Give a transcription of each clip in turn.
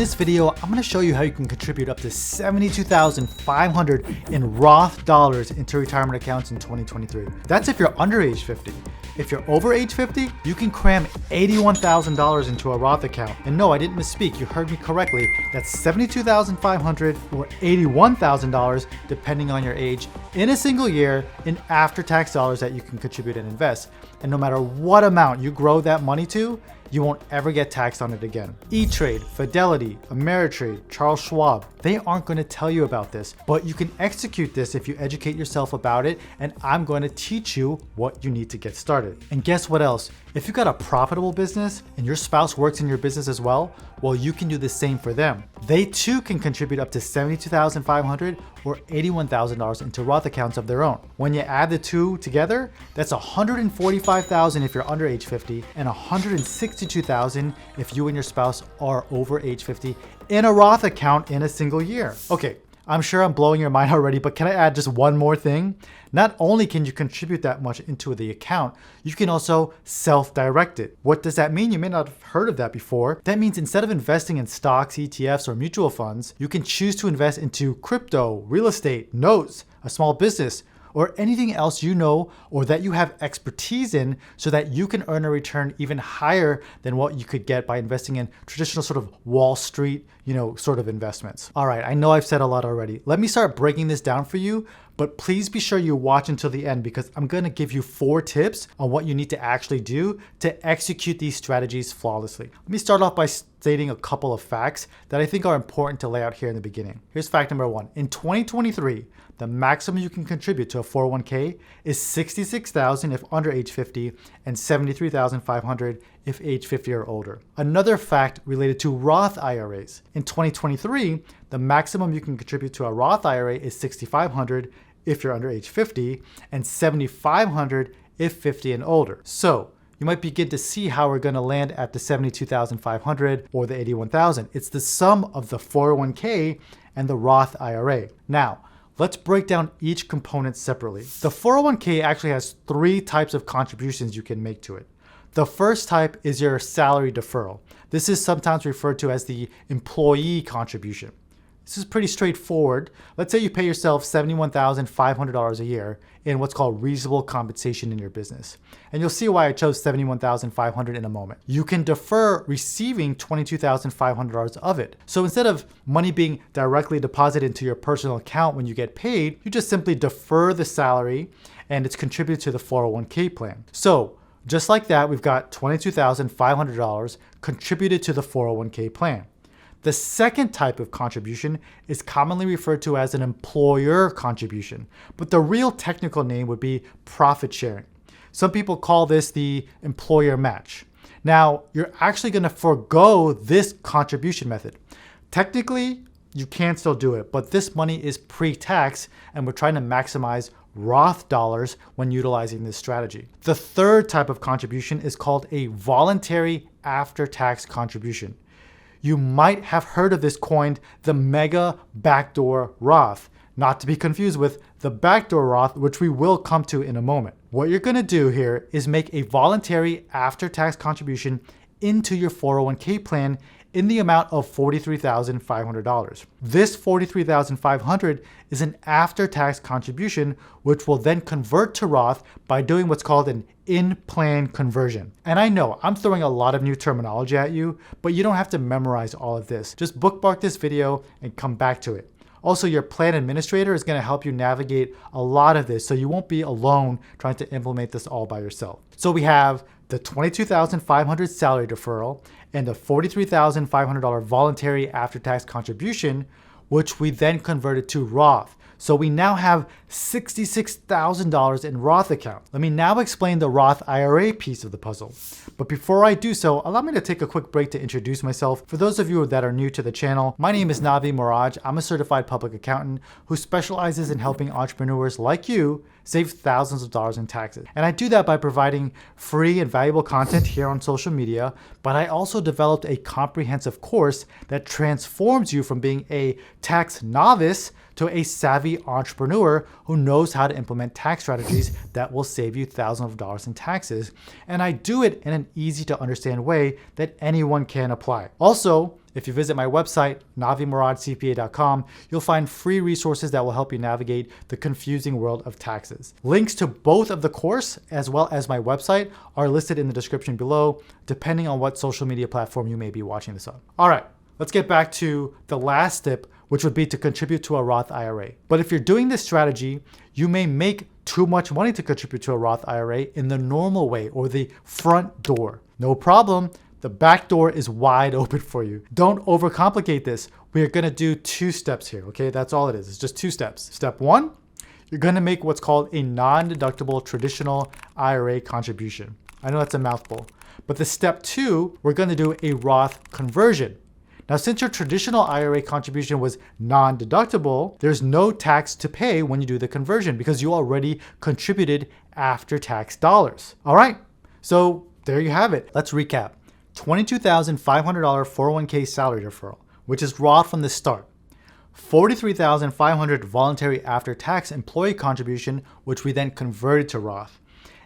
this video, I'm gonna show you how you can contribute up to $72,500 in Roth dollars into retirement accounts in 2023. That's if you're under age 50. If you're over age 50, you can cram $81,000 into a Roth account. And no, I didn't misspeak, you heard me correctly. That's $72,500 or $81,000, depending on your age, in a single year in after-tax dollars that you can contribute and invest. And no matter what amount you grow that money to, you won't ever get taxed on it again. E-Trade, Fidelity, Ameritrade, Charles Schwab, they aren't going to tell you about this, but you can execute this if you educate yourself about it, and I'm going to teach you what you need to get started. And guess what else? If you got a profitable business and your spouse works in your business as well, well, you can do the same for them. They too can contribute up to $72,500 or $81,000 into Roth accounts of their own. When you add the two together, that's $145,000 if you're under age 50 and $162,000 if you and your spouse are over age 50 in a Roth account in a single year. Okay, I'm sure I'm blowing your mind already, but can I add just one more thing? Not only can you contribute that much into the account, you can also self-direct it. What does that mean? You may not have heard of that before. That means instead of investing in stocks, ETFs, or mutual funds, you can choose to invest into crypto, real estate, notes, a small business, or anything else you know or that you have expertise in, so that you can earn a return even higher than what you could get by investing in traditional sort of Wall Street, sort of investments. All right, I know I've said a lot already. Let me start breaking this down for you, but please be sure you watch until the end because I'm gonna give you 4 tips on what you need to actually do to execute these strategies flawlessly. Let me start off by stating a couple of facts that I think are important to lay out here in the beginning. Here's fact number 1. In 2023, the maximum you can contribute to a 401k is $66,000 if under age 50 and $73,500 if age 50 or older. Another fact related to Roth IRAs. In 2023, the maximum you can contribute to a Roth IRA is $6,500 if you're under age 50 and $7,500 if 50 and older. So you might begin to see how we're going to land at the $72,500 or the $81,000. It's the sum of the 401k and the Roth IRA. Now, let's break down each component separately. The 401k actually has 3 types of contributions you can make to it. The first type is your salary deferral. This is sometimes referred to as the employee contribution. This is pretty straightforward. Let's say you pay yourself $71,500 a year in what's called reasonable compensation in your business. And you'll see why I chose $71,500 in a moment. You can defer receiving $22,500 of it. So instead of money being directly deposited into your personal account when you get paid, you just simply defer the salary and it's contributed to the 401k plan. So just like that, we've got $22,500 contributed to the 401k plan. The second type of contribution is commonly referred to as an employer contribution, but the real technical name would be profit sharing. Some people call this the employer match. Now, you're actually going to forego this contribution method. Technically, you can still do it, but this money is pre-tax and we're trying to maximize Roth dollars when utilizing this strategy. The third type of contribution is called a voluntary after-tax contribution. You might have heard of this coined the Mega Backdoor Roth, not to be confused with the Backdoor Roth, which we will come to in a moment. What you're going to do here is make a voluntary after-tax contribution into your 401k plan in the amount of $43,500. This $43,500 is an after-tax contribution, which will then convert to Roth by doing what's called an in-plan conversion. And I know I'm throwing a lot of new terminology at you, but you don't have to memorize all of this. Just bookmark this video and come back to it. Also, your plan administrator is going to help you navigate a lot of this, so you won't be alone trying to implement this all by yourself. So we have the $22,500 salary deferral and the $43,500 voluntary after-tax contribution, which we then converted to Roth. So we now have $66,000 in Roth account. Let me now explain the Roth IRA piece of the puzzle. But before I do so, allow me to take a quick break to introduce myself. For those of you that are new to the channel, my name is Navi Moraj. I'm a certified public accountant who specializes in helping entrepreneurs like you save thousands of dollars in taxes. And I do that by providing free and valuable content here on social media, but I also developed a comprehensive course that transforms you from being a tax novice to a savvy entrepreneur who knows how to implement tax strategies that will save you thousands of dollars in taxes. And I do it in an easy to understand way that anyone can apply. Also, if you visit my website, navimuradcpa.com, you'll find free resources that will help you navigate the confusing world of taxes. Links to both of the course as well as my website are listed in the description below, depending on what social media platform you may be watching this on. All right, let's get back to the last tip, which would be to contribute to a Roth IRA. But if you're doing this strategy, you may make too much money to contribute to a Roth IRA in the normal way or the front door. No problem. The back door is wide open for you. Don't overcomplicate this. We are gonna do 2 steps here, okay? That's all it is. It's just 2 steps. Step 1, you're gonna make what's called a non-deductible traditional IRA contribution. I know that's a mouthful. But the step 2, we're gonna do a Roth conversion. Now, since your traditional IRA contribution was non-deductible, there's no tax to pay when you do the conversion because you already contributed after-tax dollars. All right, so there you have it. Let's recap. $22,500 401k salary deferral, which is Roth from the start. $43,500 voluntary after-tax employee contribution, which we then converted to Roth.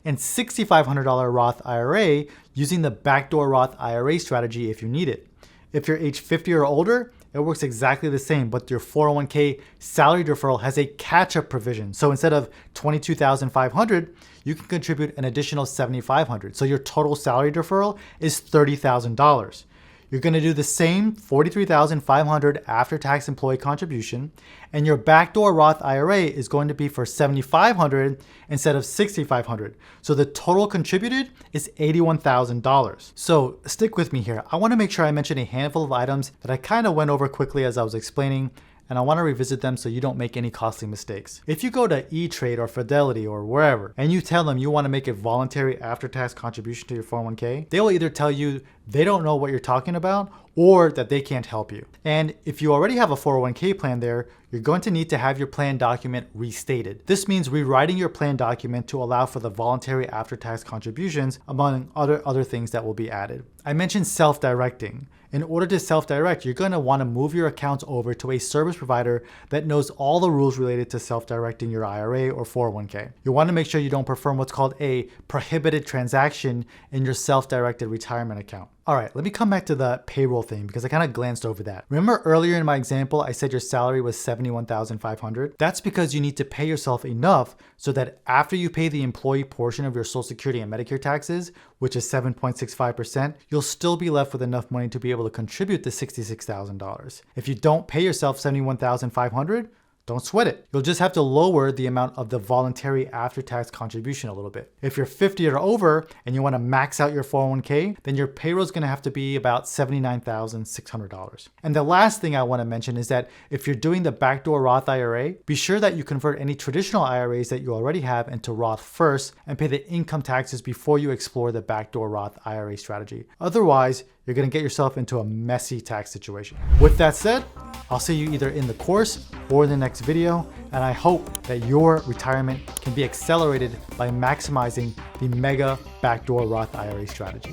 And $6,500 Roth IRA using the Backdoor Roth IRA strategy if you need it. If you're age 50 or older, it works exactly the same, but your 401k salary deferral has a catch-up provision. So instead of $22,500, you can contribute an additional $7,500. So your total salary deferral is $30,000. You're gonna do the same $43,500 after-tax employee contribution, and your backdoor Roth IRA is going to be for $7,500 instead of $6,500. So the total contributed is $81,000. So stick with me here. I wanna make sure I mention a handful of items that I kind of went over quickly as I was explaining, and I want to revisit them so you don't make any costly mistakes. If you go to E-Trade or Fidelity or wherever, and you tell them you want to make a voluntary after-tax contribution to your 401k, they will either tell you they don't know what you're talking about or that they can't help you. And if you already have a 401k plan there, you're going to need to have your plan document restated. This means rewriting your plan document to allow for the voluntary after-tax contributions, among other things that will be added. I mentioned self-directing. In order to self-direct, you're going to want to move your accounts over to a service provider that knows all the rules related to self-directing your IRA or 401k. You want to make sure you don't perform what's called a prohibited transaction in your self-directed retirement account. All right, let me come back to the payroll thing because I kind of glanced over that. Remember earlier in my example, I said your salary was $71,500? That's because you need to pay yourself enough so that after you pay the employee portion of your Social Security and Medicare taxes, which is 7.65%, you'll still be left with enough money to be able to contribute the $66,000. If you don't pay yourself $71,500, don't sweat it. You'll just have to lower the amount of the voluntary after-tax contribution a little bit. If you're 50 or over and you want to max out your 401k, then your payroll is going to have to be about $79,600. And the last thing I want to mention is that if you're doing the backdoor Roth IRA, be sure that you convert any traditional IRAs that you already have into Roth first and pay the income taxes before you explore the backdoor Roth IRA strategy. Otherwise, you're going to get yourself into a messy tax situation. With that said, I'll see you either in the course or in the next video, and I hope that your retirement can be accelerated by maximizing the Mega Backdoor Roth IRA strategy.